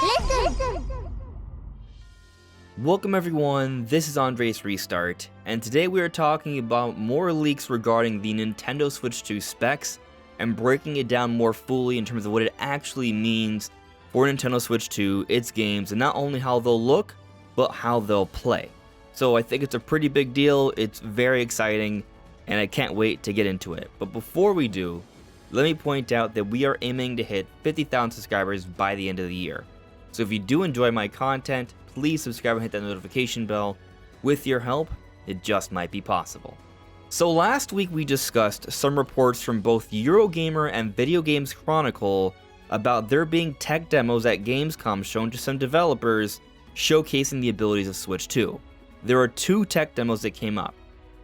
Listen! Welcome everyone, this is Andre's Restart, and today we are talking about more leaks regarding the Nintendo Switch 2 specs, and breaking it down more fully in terms of what it actually means for Nintendo Switch 2, its games, and not only how they'll look, but how they'll play. So I think it's a pretty big deal, it's very exciting, and I can't wait to get into it. But before we do, let me point out that we are aiming to hit 50,000 subscribers by the end of the year. So if you do enjoy my content, please subscribe and hit that notification bell. With your help, it just might be possible. So last week we discussed some reports from both Eurogamer and Video Games Chronicle about there being tech demos at Gamescom shown to some developers showcasing the abilities of Switch 2. There are two tech demos that came up.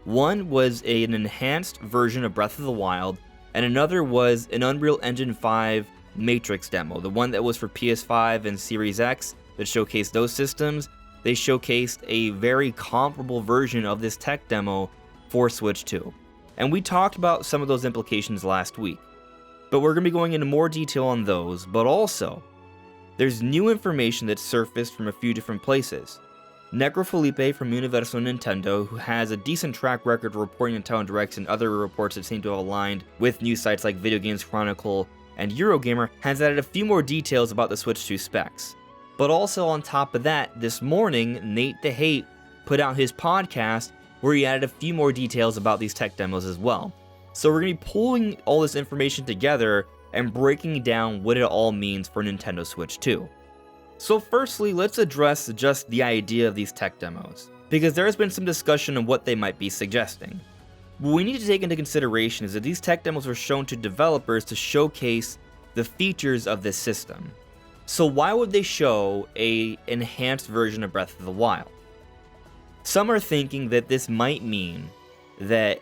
One was an enhanced version of Breath of the Wild, and another was an Unreal Engine 5 Matrix demo, the one that was for PS5 and Series X that showcased those systems. They showcased a very comparable version of this tech demo for Switch 2. And we talked about some of those implications last week. But we're going to be going into more detail on those, but also, there's new information that surfaced from a few different places. Necrofelipe from Universal Nintendo, who has a decent track record of reporting Nintendo Directs and other reports that seem to have aligned with news sites like Video Games Chronicle and Eurogamer, has added a few more details about the Switch 2 specs. But also on top of that, this morning, Nate the Hate put out his podcast where he added a few more details about these tech demos as well. So we're going to be pulling all this information together and breaking down what it all means for Nintendo Switch 2. So firstly, let's address just the idea of these tech demos, because there has been some discussion on what they might be suggesting. What we need to take into consideration is that these tech demos were shown to developers to showcase the features of this system. So why would they show an enhanced version of Breath of the Wild? Some are thinking that this might mean that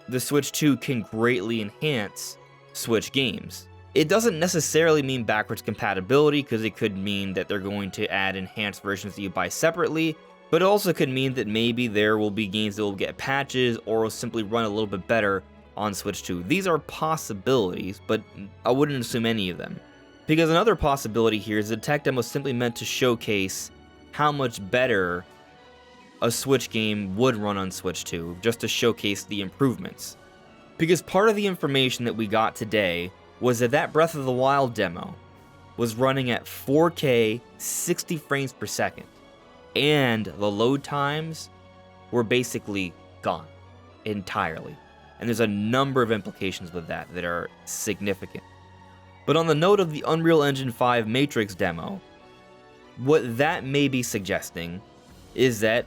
the Switch 2 can greatly enhance Switch games. It doesn't necessarily mean backwards compatibility, because it could mean that they're going to add enhanced versions that you buy separately, but it also could mean that maybe there will be games that will get patches or will simply run a little bit better on Switch 2. These are possibilities, but I wouldn't assume any of them. Because another possibility here is that the tech demo is simply meant to showcase how much better a Switch game would run on Switch 2, just to showcase the improvements. Because part of the information that we got today was that Breath of the Wild demo was running at 4K 60 frames per second. And the load times were basically gone entirely. And there's a number of implications with that are significant. But on the note of the Unreal Engine 5 Matrix demo, what that may be suggesting is that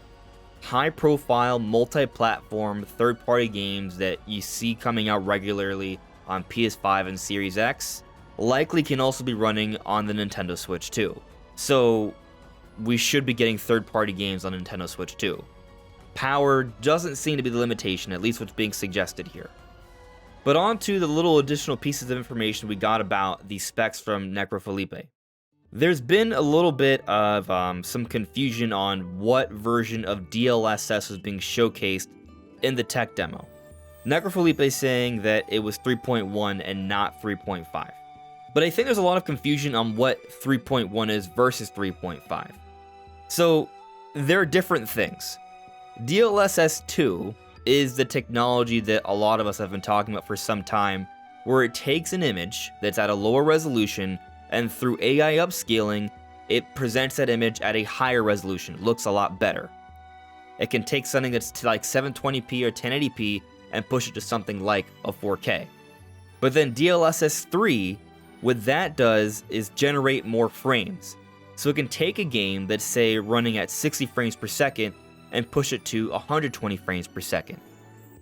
high-profile, multi-platform, third-party games that you see coming out regularly on PS5 and Series X likely can also be running on the Nintendo Switch 2. So we should be getting third-party games on Nintendo Switch 2. Power doesn't seem to be the limitation, at least what's being suggested here. But on to the little additional pieces of information we got about the specs from Necrofelipe. There's been a little bit of some confusion on what version of DLSS was being showcased in the tech demo. Necrofelipe is saying that it was 3.1 and not 3.5. But I think there's a lot of confusion on what 3.1 is versus 3.5. So they're different things. DLSS 2 is the technology that a lot of us have been talking about for some time, where it takes an image that's at a lower resolution, and through AI upscaling, it presents that image at a higher resolution. It looks a lot better. It can take something that's like 720p or 1080p and push it to something like a 4K. But then DLSS 3, what that does is generate more frames. So it can take a game that's, say, running at 60 frames per second and push it to 120 frames per second.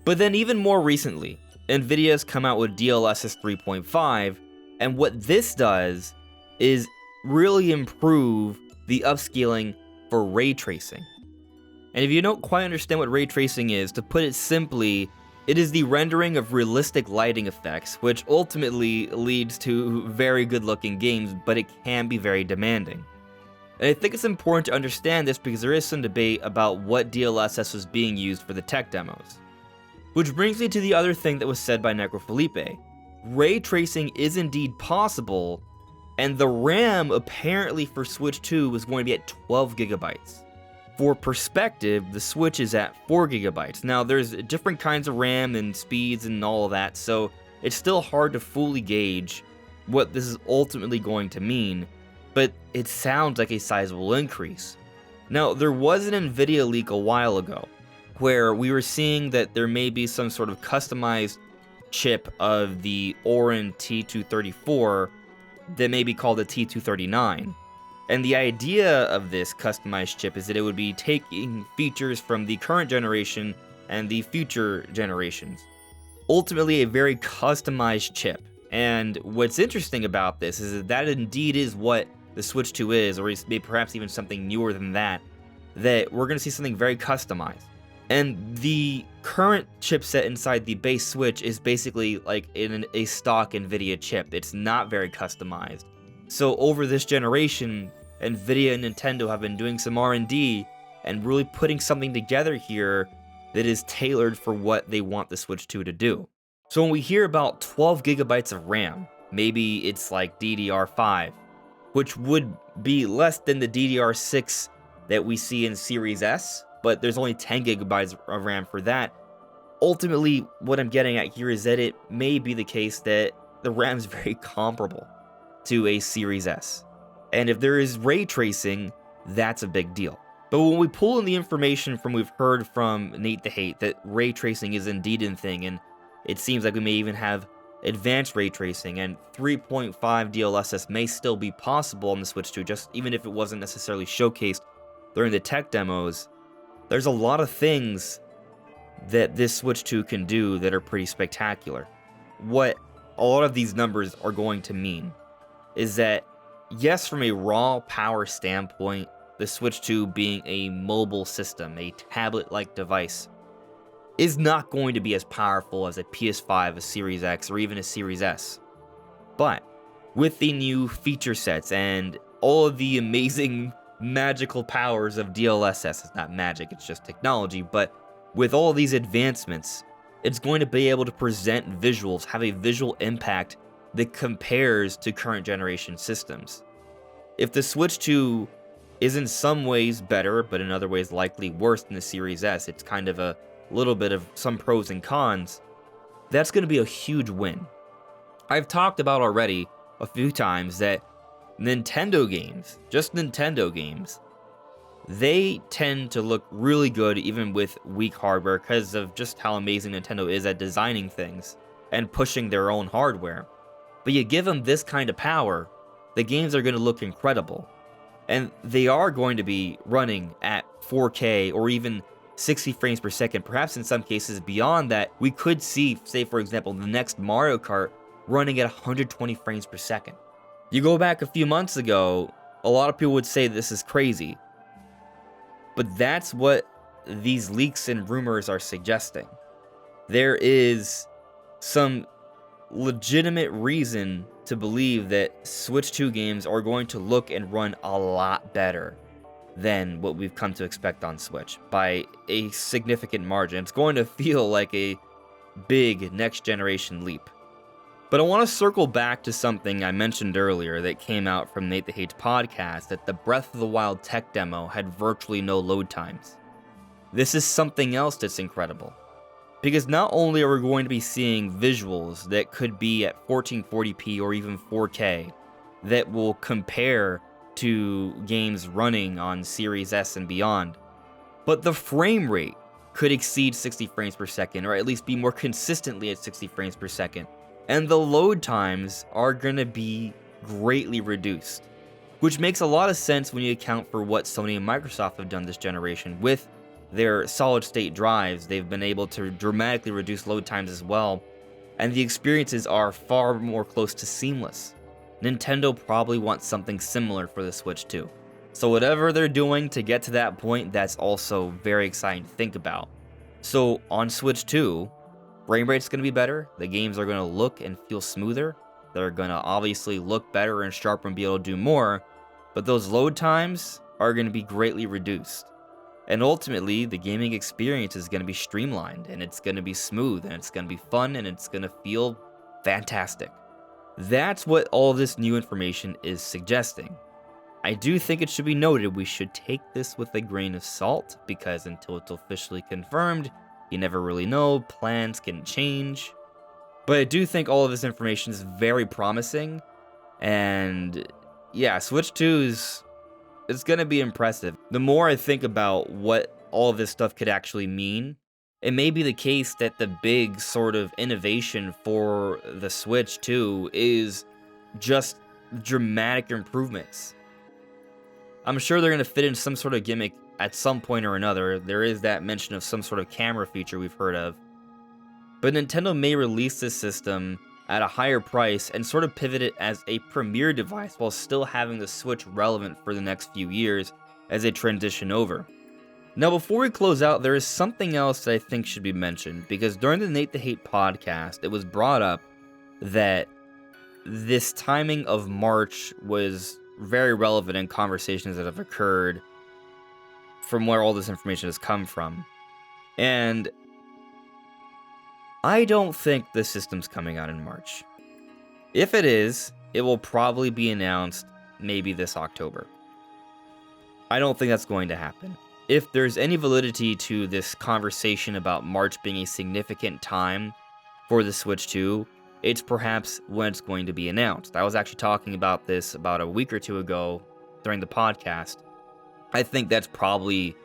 But then even more recently, Nvidia has come out with DLSS 3.5, and what this does is really improve the upscaling for ray tracing. And if you don't quite understand what ray tracing is, to put it simply, it is the rendering of realistic lighting effects, which ultimately leads to very good looking games, but it can be very demanding. And I think it's important to understand this because there is some debate about what DLSS was being used for the tech demos. Which brings me to the other thing that was said by Necrofelipe. ray tracing is indeed possible, and the RAM apparently for Switch 2 was going to be at 12 gigabytes. For perspective, the Switch is at 4 gigabytes. Now, there's different kinds of RAM and speeds and all of that, so it's still hard to fully gauge what this is ultimately going to mean, but it sounds like a sizable increase. Now, there was an Nvidia leak a while ago where we were seeing that there may be some sort of customized chip of the Orin T234 that may be called the T239. And the idea of this customized chip is that it would be taking features from the current generation and the future generations. Ultimately, a very customized chip. And what's interesting about this is that indeed is what the Switch 2 is, or perhaps even something newer than that, that we're going to see something very customized. And the current chipset inside the base Switch is basically like a stock Nvidia chip. It's not very customized. So over this generation, Nvidia and Nintendo have been doing some R&D and really putting something together here that is tailored for what they want the Switch 2 to do. So when we hear about 12 gigabytes of RAM, maybe it's like DDR5, which would be less than the DDR6 that we see in Series S, but there's only 10 gigabytes of RAM for that. Ultimately, what I'm getting at here is that it may be the case that the RAM is very comparable to a Series S. And if there is ray tracing, that's a big deal. But when we pull in the information from we've heard from Nate the Hate that ray tracing is indeed a thing, and it seems like we may even have advanced ray tracing, and 3.5 DLSS may still be possible on the Switch 2, just even if it wasn't necessarily showcased during the tech demos. There's a lot of things that this Switch 2 can do that are pretty spectacular. What a lot of these numbers are going to mean is that, yes, from a raw power standpoint, the Switch 2 being a mobile system, a tablet-like device, is not going to be as powerful as a PS5, a Series X, or even a Series S. But with the new feature sets and all of the amazing magical powers of DLSS, it's not magic, it's just technology, but with all these advancements, it's going to be able to present visuals, have a visual impact that compares to current generation systems. If the Switch 2 is in some ways better, but in other ways likely worse than the Series S, it's kind of a little bit of some pros and cons, that's going to be a huge win. I've talked about already a few times that Nintendo games, just Nintendo games, they tend to look really good even with weak hardware because of just how amazing Nintendo is at designing things and pushing their own hardware. But you give them this kind of power, the games are going to look incredible. And they are going to be running at 4K or even 60 frames per second, perhaps in some cases beyond that. We could see, say for example, the next Mario Kart running at 120 frames per second. You go back a few months ago, a lot of people would say this is crazy. But that's what these leaks and rumors are suggesting. There is some legitimate reason to believe that Switch 2 games are going to look and run a lot better than what we've come to expect on Switch by a significant margin. It's going to feel like a big next generation leap. But I want to circle back to something I mentioned earlier that came out from Nate the Hate's podcast, that the Breath of the Wild tech demo had virtually no load times. This is something else that's incredible. Because not only are we going to be seeing visuals that could be at 1440p or even 4K that will compare to games running on Series S and beyond, but the frame rate could exceed 60 frames per second, or at least be more consistently at 60 frames per second. And the load times are going to be greatly reduced, which makes a lot of sense when you account for what Sony and Microsoft have done this generation. With their solid-state drives, they've been able to dramatically reduce load times as well, and the experiences are far more close to seamless. Nintendo probably wants something similar for the Switch 2. So whatever they're doing to get to that point, that's also very exciting to think about. So on Switch 2, frame rate's going to be better, the games are going to look and feel smoother, they're going to obviously look better and sharper and be able to do more, but those load times are going to be greatly reduced. And ultimately, the gaming experience is going to be streamlined, and it's going to be smooth, and it's going to be fun, and it's going to feel Fantastic. That's what all this new information is suggesting. I do think it should be noted we should take this with a grain of salt, because until it's officially confirmed, you never really know, plans can change. But I do think all of this information is very promising, and yeah, Switch 2 it's gonna be impressive. The more I think about what all of this stuff could actually mean, it may be the case that the big sort of innovation for the Switch 2 is just dramatic improvements. I'm sure they're going to fit in some sort of gimmick at some point or another. There is that mention of some sort of camera feature we've heard of. But Nintendo may release this system at a higher price and sort of pivot it as a premier device while still having the Switch relevant for the next few years as they transition over. Now, before we close out, there is something else that I think should be mentioned, because during the Nate the Hate podcast, it was brought up that this timing of March was very relevant in conversations that have occurred from where all this information has come from. And I don't think the system's coming out in March. If it is, it will probably be announced maybe this October. I don't think that's going to happen. If there's any validity to this conversation about March being a significant time for the Switch 2, it's perhaps when it's going to be announced. I was actually talking about this about a week or two ago during the podcast. I think that's probably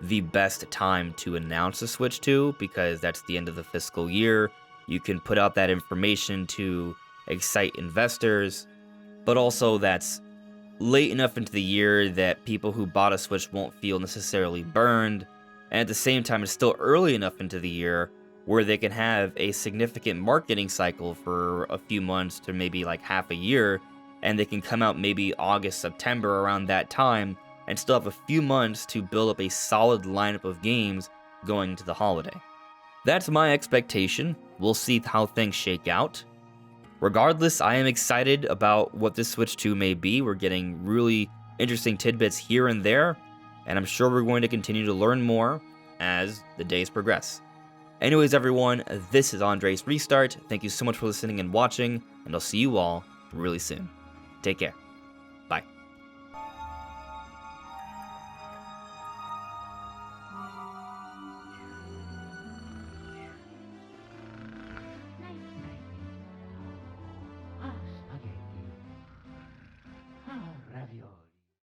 the best time to announce the Switch 2, because that's the end of the fiscal year. You can put out that information to excite investors, but also that's late enough into the year that people who bought a Switch won't feel necessarily burned, and at the same time it's still early enough into the year where they can have a significant marketing cycle for a few months to maybe like half a year, and they can come out maybe August, September, around that time, and still have a few months to build up a solid lineup of games going into the holiday. That's my expectation. We'll see how things shake out. Regardless, I am excited about what this Switch 2 may be. We're getting really interesting tidbits here and there, and I'm sure we're going to continue to learn more as the days progress. Anyways, everyone, this is Andre's Restart. Thank you so much for listening and watching, and I'll see you all really soon. Take care.